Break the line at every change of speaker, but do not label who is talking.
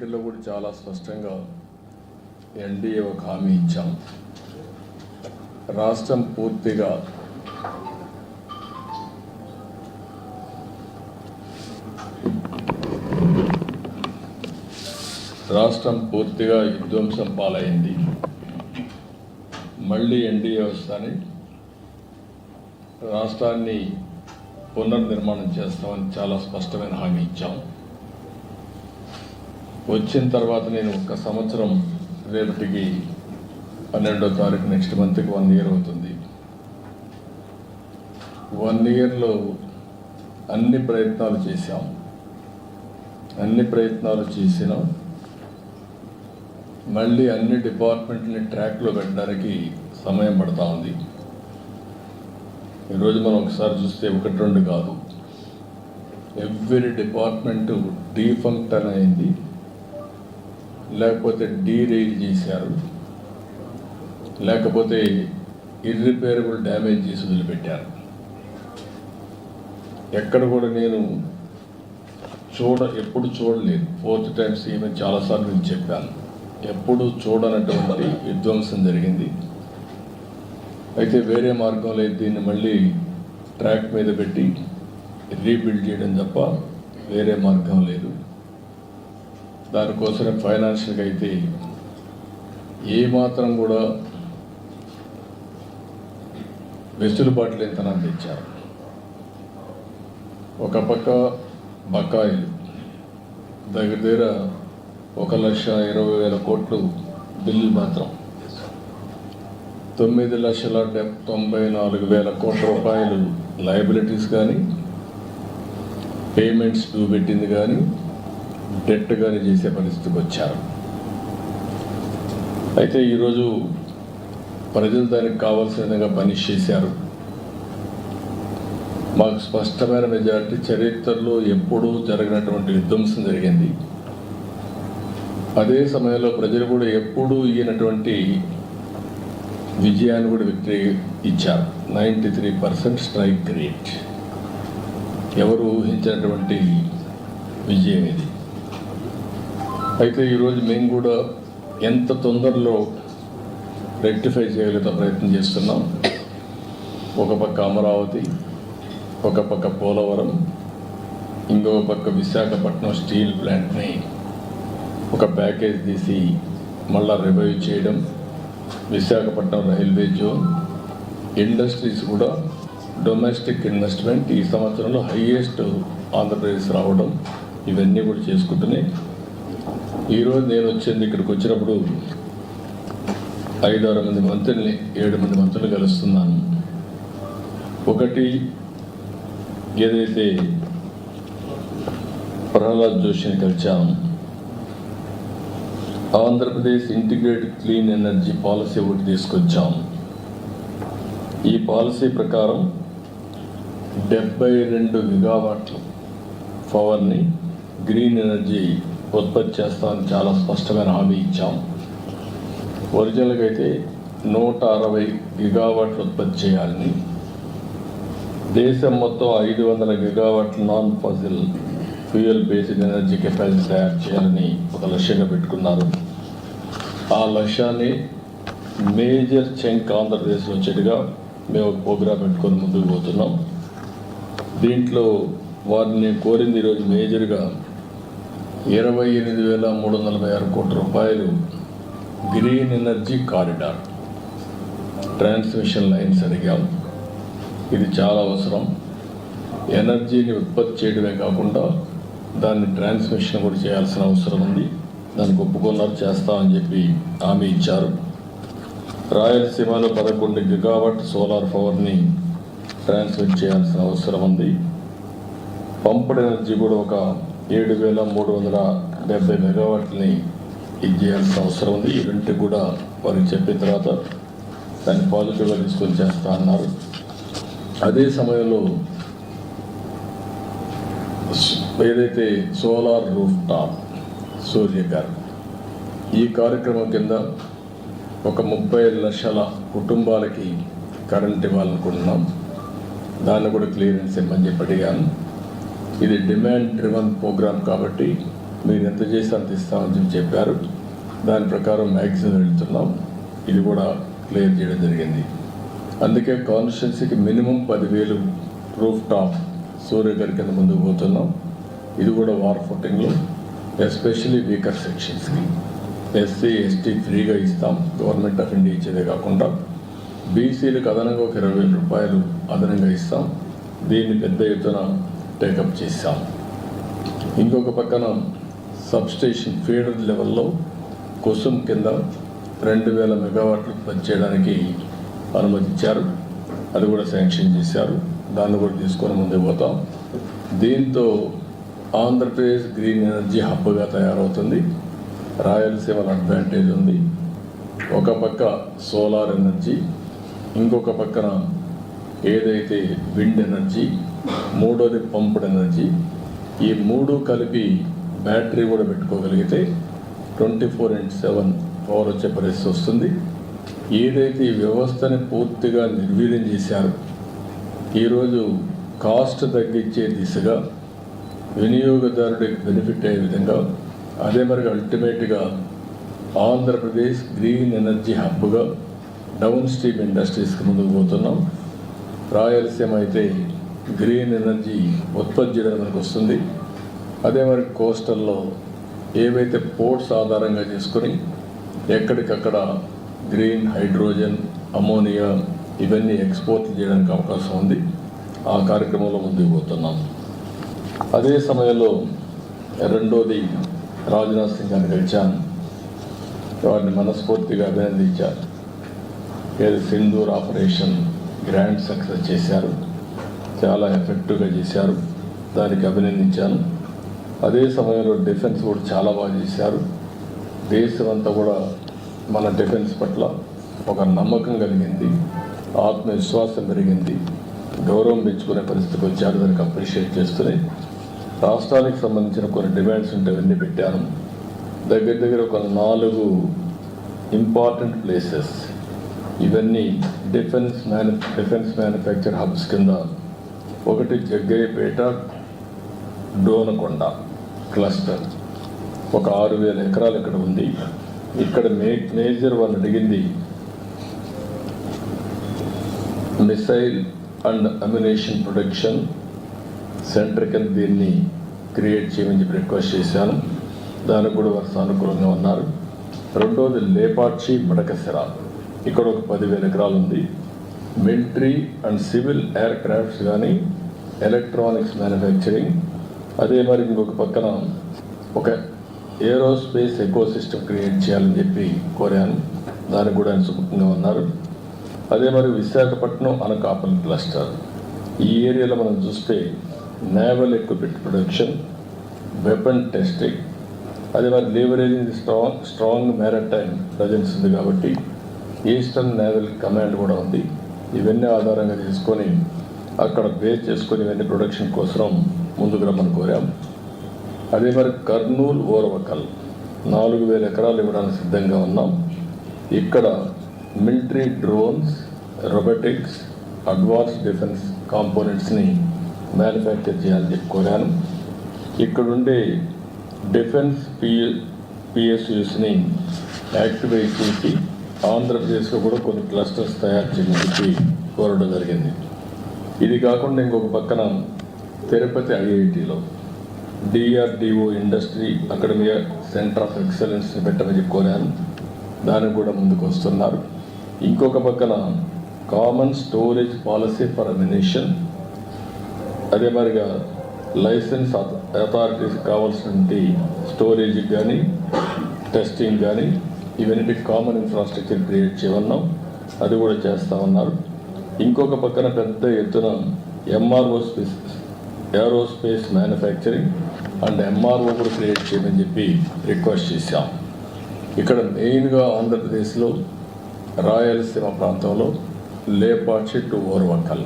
ఎన్నికల్లో కూడా చాలా స్పష్టంగా ఎన్డీఏ ఒక హామీ ఇచ్చాం. రాష్ట్రం పూర్తిగా విధ్వంసం పాలైంది. మళ్ళీ ఎన్డీఏ వస్తాని రాష్ట్రాన్ని పునర్నిర్మాణం చేస్తామని చాలా స్పష్టమైన హామీ ఇచ్చాం. వచ్చిన తర్వాత నేను ఒక సంవత్సరం, రేపటికి 12వ తారీఖు నెక్స్ట్ మంత్కి 1 year అవుతుంది. 1 yearలో అన్ని ప్రయత్నాలు చేసినాం. మళ్ళీ అన్ని డిపార్ట్మెంట్ని ట్రాక్లో పెట్టడానికి సమయం పడతా ఉంది. ఈరోజు మనం ఒకసారి చూస్తే 1-2 కాదు, ఎవ్రీ డిపార్ట్మెంటు డీఫంక్టర్ అయింది, లేకపోతే డీరైల్ చేశారు, లేకపోతే ఇర్రిపేరబుల్ డ్యామేజ్ చేసి వదిలిపెట్టారు. ఎక్కడ కూడా నేను ఎప్పుడు చూడలేదు. 4th time సీఎం చాలాసార్లు నేను చెప్పాను, ఎప్పుడు చూడనటువంటి విధ్వంసం జరిగింది. అయితే వేరే మార్గం లేదు, దీన్ని మళ్ళీ ట్రాక్ మీద పెట్టి రీబిల్డ్ చేయడం తప్ప వేరే మార్గం లేదు. దానికోసమే ఫైనాన్షియల్గా అయితే ఏమాత్రం కూడా వెసులుబాటు లేనితనాన్ని తెచ్చారు. ఒక పక్క బకాయిలు దగ్గర 1,20,000 కోట్లు బిల్లు మాత్రం, 9,94,000 కోట్ల రూపాయలు లయబిలిటీస్ కానీ, పేమెంట్స్ డ్యూ పెట్టింది కానీ, డెట్ కానీ చేసే పరిస్థితికి వచ్చారు. అయితే ఈరోజు ప్రజలు దానికి కావాల్సిన విధంగా పనిష్ చేశారు. మాకు స్పష్టమైన మెజారిటీ, చరిత్రలో ఎప్పుడూ జరగనటువంటి విధ్వంసం జరిగింది. అదే సమయంలో ప్రజలు కూడా ఎప్పుడూ ఈయనటువంటి విజయాన్ని కూడా విక్టరీ ఇచ్చారు. 93% స్ట్రైక్ రేట్, ఎవరు ఊహించినటువంటి విజయం ఇది. అయితే ఈరోజు మేము కూడా ఎంత తొందరలో రెక్టిఫై చేయగలిగే ప్రయత్నం చేస్తున్నాం. ఒక పక్క అమరావతి, ఒక పక్క పోలవరం, ఇంకొక పక్క విశాఖపట్నం స్టీల్ ప్లాంట్ని ఒక ప్యాకేజ్ తీసి మళ్ళా రివైవ్ చేయడం, విశాఖపట్నం రైల్వే జోన్, ఇండస్ట్రీస్ కూడా డొమెస్టిక్ ఇన్వెస్ట్మెంట్ ఈ సంవత్సరంలో హైయెస్ట్ ఆంధ్రప్రదేశ్ రావడం, ఇవన్నీ కూడా చేసుకుంటున్నాయి. ఈరోజు నేను ఇక్కడికి వచ్చినప్పుడు 5-6 మంది మంత్రుల్ని, 7 మంది మంత్రులు కలుస్తున్నాను. ఒకటి ఏదైతే ప్రహ్లాద్ జోషిని కలిసాము, Andhra Pradesh integrated clean energy policy ఒకటి తీసుకొచ్చాము. ఈ పాలసీ ప్రకారం 72 గిగావాట్ల పవర్ని గ్రీన్ ఎనర్జీ ఉత్పత్తి చేస్తామని చాలా స్పష్టమైన హామీ ఇచ్చాం. ఒరిజినల్గా అయితే 160 గిగావాట్లు ఉత్పత్తి చేయాలని, దేశం మొత్తం 500 గిగావాట్ల non fossil fuel based energy capacity తయారు చేయాలని ఒక లక్ష్యంగా పెట్టుకున్నారు. ఆ లక్ష్యాన్ని మేజర్ చంక్ ఆంధ్రప్రదేశ్లో వచ్చేట్టుగా మేము ఒక ప్రోగ్రాం పెట్టుకొని ముందుకు పోతున్నాం. దీంట్లో వారిని కోరింది ఈరోజు మేజర్గా 28,346 కోట్ల రూపాయలు green energy corridor transmission lines అడిగాం. ఇది చాలా అవసరం. ఎనర్జీని ఉత్పత్తి చేయడమే కాకుండా దాన్ని ట్రాన్స్మిషన్ కూడా చేయాల్సిన అవసరం ఉంది. దానికి ఒప్పుకున్నారు, చేస్తామని చెప్పి హామీ ఇచ్చారు. రాయలసీమలో 11 గిగావాట్ సోలార్ పవర్ని ట్రాన్స్మిట్ చేయాల్సిన అవసరం ఉంది. పంప్డ్ ఎనర్జీ కూడా ఒక 7,370 మెగావాట్లని ఇది చేయాల్సిన అవసరం ఉంది. ఈ రెండింటికి కూడా వారికి చెప్పిన తర్వాత దాన్ని పాజిటివ్గా తీసుకొని చేస్తా అన్నారు. అదే సమయంలో ఏదైతే సోలార్ రూఫ్ టాప్ సూర్యగారు, ఈ కార్యక్రమం కింద ఒక 35 లక్షల కుటుంబాలకి కరెంట్ ఇవ్వాలనుకుంటున్నాం. దాన్ని కూడా క్లియరెన్స్ ఇవ్వమని చెప్పి అడిగాను. ఇది డిమాండ్ డ్రివన్ ప్రోగ్రామ్ కాబట్టి మీరు ఎంత చేసి అంత ఇస్తామని చెప్పారు. దాని ప్రకారం మ్యాక్సిమం వెళ్తున్నాం. ఇది కూడా క్లియర్ చేయడం జరిగింది. అందుకే కాన్స్టిట్యున్సీకి మినిమం 10,000 రూఫ్ టాప్ సూర్యగారి కింద ముందుకు పోతున్నాం. ఇది కూడా వార్ ఫుటింగ్లో, ఎస్పెషలీ వీకర్ సెక్షన్స్కి ఎస్సీ ఎస్టీ ఫ్రీగా ఇస్తాం. గవర్నమెంట్ ఆఫ్ ఇండియా ఇచ్చేదే కాకుండా బీసీలకు అదనంగా ఒక 20,000 రూపాయలు అదనంగా ఇస్తాం. దీన్ని పెద్ద ఎత్తున టేకప్ చేశాం. ఇంకొక పక్కన సబ్స్టేషన్ ఫీడర్ లెవెల్లో కుసుమ్ కింద 2,000 మెగావాట్లు ఉత్పత్తి చేయడానికి అనుమతించారు. అది కూడా శాంక్షన్ చేశారు. దాన్ని కూడా తీసుకొని ముందుకు పోతాం. దీంతో ఆంధ్రప్రదేశ్ గ్రీన్ ఎనర్జీ హబ్గా తయారవుతుంది. రాయలసీమలో అడ్వాంటేజ్ ఉంది. ఒక పక్క సోలార్ ఎనర్జీ, ఇంకొక పక్కన ఏదైతే విండ్ ఎనర్జీ, మూడోది పంప్డ్ ఎనర్జీ. ఈ మూడు కలిపి బ్యాటరీ కూడా పెట్టుకోగలిగితే 24/7 పవర్ వచ్చే పరిస్థితి వస్తుంది. ఏదైతే ఈ వ్యవస్థని పూర్తిగా నిర్వీర్యం చేశారు, ఈరోజు కాస్ట్ తగ్గించే దిశగా వినియోగదారుడికి బెనిఫిట్ అయ్యే విధంగా, అదే మరి అల్టిమేట్గా ఆంధ్రప్రదేశ్ గ్రీన్ ఎనర్జీ హబ్గా డౌన్ స్ట్రీమ్ ఇండస్ట్రీస్కి ముందుకు పోతున్నాం. రాయలసీమ అయితే గ్రీన్ ఎనర్జీ ఉత్పత్తి చేయడం మనకు వస్తుంది. అదే మరి కోస్టల్లో ఏవైతే పోర్ట్స్ ఆధారంగా చేసుకొని ఎక్కడికక్కడ గ్రీన్ హైడ్రోజన్, అమోనియా ఇవన్నీ ఎక్స్పోర్ట్ చేయడానికి అవకాశం ఉంది. ఆ కార్యక్రమంలో ముందుకు పోతున్నాం. అదే సమయంలో రెండోది రాజ్నాథ్ సింగ్ గారిని కలిశాను. వారిని మనస్ఫూర్తిగా అభినందించారు. ఏది సింధూర్ ఆపరేషన్ గ్రాండ్ సక్సెస్ చేశారు, చాలా ఎఫెక్టివ్గా చేశారు. దానికి అభినందించాను. అదే సమయంలో డిఫెన్స్ కూడా చాలా బాగా చేశారు. దేశమంతా కూడా మన డిఫెన్స్ పట్ల ఒక నమ్మకం కలిగింది, ఆత్మవిశ్వాసం పెరిగింది, గౌరవం పెంచుకునే పరిస్థితికి వచ్చారు. దానికి అప్రిషియేట్ చేస్తున్నాయి. రాష్ట్రానికి సంబంధించిన కొన్ని డిమాండ్స్ ఉంటే అవన్నీ పెట్టాను. దగ్గర ఒక 4 ఇంపార్టెంట్ ప్లేసెస్, ఇవన్నీ డిఫెన్స్ మ్యానుఫ్యాక్చర్ హబ్స్ కింద. ఒకటి జగ్గయ్యపేట డోనకొండ క్లస్టర్, ఒక 6,000 ఎకరాలు ఇక్కడ ఉంది. ఇక్కడ మేజర్ వాళ్ళు అడిగింది missile and ammunition production centre కింద దీన్ని క్రియేట్ చేయమని చెప్పి రిక్వెస్ట్ చేశాను. దానికి కూడా వారు సానుకూలంగా ఉన్నారు. రెండోది లేపాక్షి మడకసిర, ఇక్కడ ఒక 10,000 ఎకరాలు ఉంది. Military and civil air crafts కానీ ఎలక్ట్రానిక్స్ మ్యానుఫ్యాక్చరింగ్, అదే మరి ఇంకొక పక్కన ఒక ఏరోస్పేస్ ఎకోసిస్టమ్ క్రియేట్ చేయాలని చెప్పి కోరాను. దానికి కూడా ఆయన సుముఖంగా ఉన్నారు. అదే మరి విశాఖపట్నం అనకాపల్లి క్లస్టర్, ఈ ఏరియాలో మనం చూస్తే naval equipment production, weapon testing, అదే మరి లీవరేజింగ్ స్ట్రాంగ్ మ్యారిటైమ్ ప్రజెన్స్ ఉంది కాబట్టి ఈస్టర్న్ నేవల్ కమాండ్ కూడా ఉంది. ఇవన్నీ ఆధారంగా చేసుకొని అక్కడ బేస్ చేసుకొని ఇవన్నీ ప్రొడక్షన్ కోసం ముందుకు రమ్మని కోరాం. అదే మరి కర్నూలు ఓర్వకల్ 4,000 ఎకరాలు ఇవ్వడానికి సిద్ధంగా ఉన్నాం. ఇక్కడ military drones, robotics, advance defence కాంపోనెంట్స్ని మ్యానుఫ్యాక్చర్ చేయాలని చెప్పి కోరాను. ఇక్కడుండే డిఫెన్స్ పిఎస్యూస్ని యాక్టివేట్ చేసి ఆంధ్రప్రదేశ్లో కూడా కొన్ని క్లస్టర్స్ తయారు చేయమని చెప్పి కోరడం జరిగింది. ఇది కాకుండా ఇంకొక పక్కన తిరుపతి ఐఐటిలో DRDO industry academia centre of ఎక్సలెన్స్ని పెట్టమని చెప్పి కోరాను. దానికి కూడా ముందుకు వస్తున్నారు. ఇంకొక పక్కన common storage policy for ammunition, అదే మరిగా లైసెన్స్ అథారిటీస్ కావాల్సినటువంటి స్టోరేజ్కి కానీ టెస్టింగ్ కానీ ఇవన్నీ కామన్ ఇన్ఫ్రాస్ట్రక్చర్ క్రియేట్ చేయమన్నాం. అది కూడా చేస్తూ ఉన్నారు. ఇంకొక పక్కన పెద్ద ఎత్తున ఏరోస్పేస్ మ్యానుఫ్యాక్చరింగ్ అండ్ ఎంఆర్ఓ కూడా క్రియేట్ చేయమని చెప్పి రిక్వెస్ట్ చేశాం. ఇక్కడ మెయిన్గా ఆంధ్రప్రదేశ్లో రాయలసీమ ప్రాంతంలో లేపాక్షి టు ఓర్వకల్